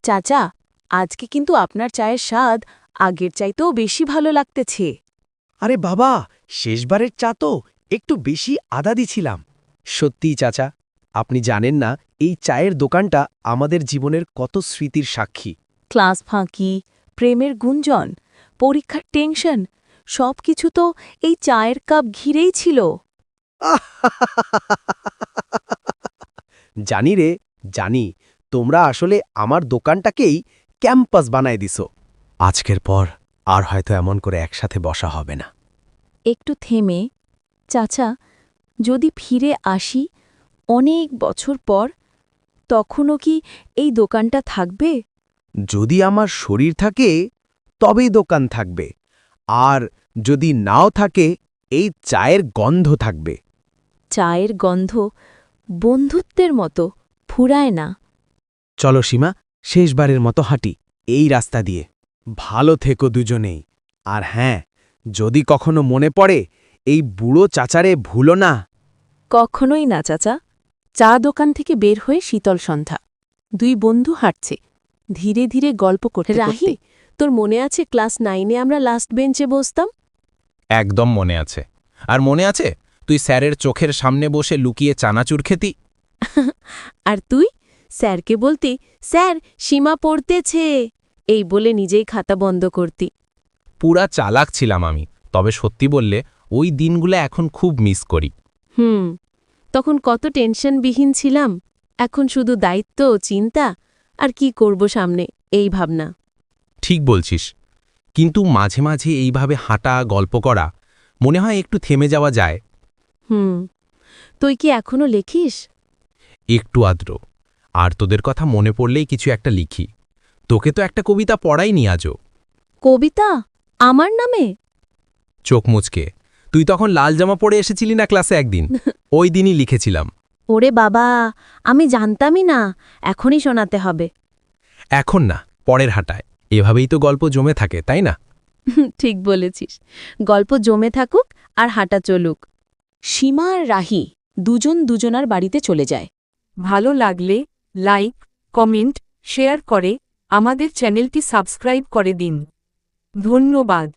চাচা, আজকে কিন্তু আপনার চায়ের স্বাদ আগের চাইতেও বেশি ভালো লাগতেছে। আরে বাবা, শেষবারের চা তো একটু বেশি আদা দিছিলাম। সত্যিই চাচা, আপনি জানেন না এই চায়ের দোকানটা আমাদের জীবনের কত স্মৃতির সাক্ষী। ক্লাস ফাঁকি, প্রেমের গুঞ্জন, পরীক্ষার টেনশন সবকিছু তো এই চায়ের কাপ ঘিরেই ছিল। জানি রে, জানি তোমরা আসলে আমার দোকানটাকেই ক্যাম্পাস বানায় দিছো। আজকের পর আর হয়তো এমন করে একসাথে বসা হবে না। একটু থেমে, চাচা, যদি ফিরে আসি অনেক বছর পর, তখনও কি এই দোকানটা থাকবে? যদি আমার শরীর থাকে তবেই দোকান থাকবে, আর যদি নাও থাকে এই চায়ের গন্ধ থাকবে। চায়ের গন্ধ বন্ধুত্বের মতো ফুরায় না। চলো সীমা, শেষবারের মতো হাঁটি এই রাস্তা দিয়ে। ভালো থেকো দুজনেই। আর হ্যাঁ, যদি কখনো মনে পড়ে এই বুড়ো চাচারে ভুলো না। কখনোই না চাচা। চা দোকান থেকে বের হয়ে শীতল সন্ধ্যা, দুই বন্ধু হাঁটছে, ধীরে ধীরে গল্প করতে রাহি, তোর মনে আছে ক্লাস 9-এ আমরা লাস্ট বেঞ্চে বসতাম? একদম মনে আছে। আর মনে আছে তুই স্যারের চোখের সামনে বসে লুকিয়ে চানাচুর খেতি? আর তুই স্যারকে বলতি, স্যার সীমা পড়তেছে, এই বলে নিজেই খাতা বন্ধ করতি। পুরা চালাক ছিলাম আমি, তবে সত্যি বললে ওই দিনগুলো এখন খুব মিস করি। তখন কত টেনশনবিহীন ছিলাম, এখন শুধু দায়িত্ব ও চিন্তা, আর কি করব সামনে এই ভাবনা। ঠিক বলছিস, কিন্তু মাঝে মাঝে এইভাবে হাঁটা, গল্প করা, মনে হয় একটু থেমে যাওয়া যায়। তুই কি এখনো লেখিস? একটু আদ্র, আর তোদের কথা মনে পড়লেই কিছু একটা লিখি। তোকে তো একটা কবিতা পড়াইনি আজও। কবিতা আমার নামে? চোখ মুচকে, তুই তখন লাল জামা পরে এসেছিলি না ক্লাসে একদিন, ওই দিনই লিখেছিলাম। ওরে বাবা, আমি জানতামই না, এখনই শোনাতে হবে। এখন না, পরের হাঁটায়। এভাবেই তো গল্প জমে থাকে, তাই না? ঠিক বলেছিস, গল্প জমে থাকুক আর হাঁটা চলুক। সীমা আর রাহি দুজন দুজনার বাড়িতে চলে যায়। ভালো লাগলে লাইক, কমেন্ট, শেয়ার করে আমাদের চ্যানেলটি সাবস্ক্রাইব করে দিন। ধন্যবাদ।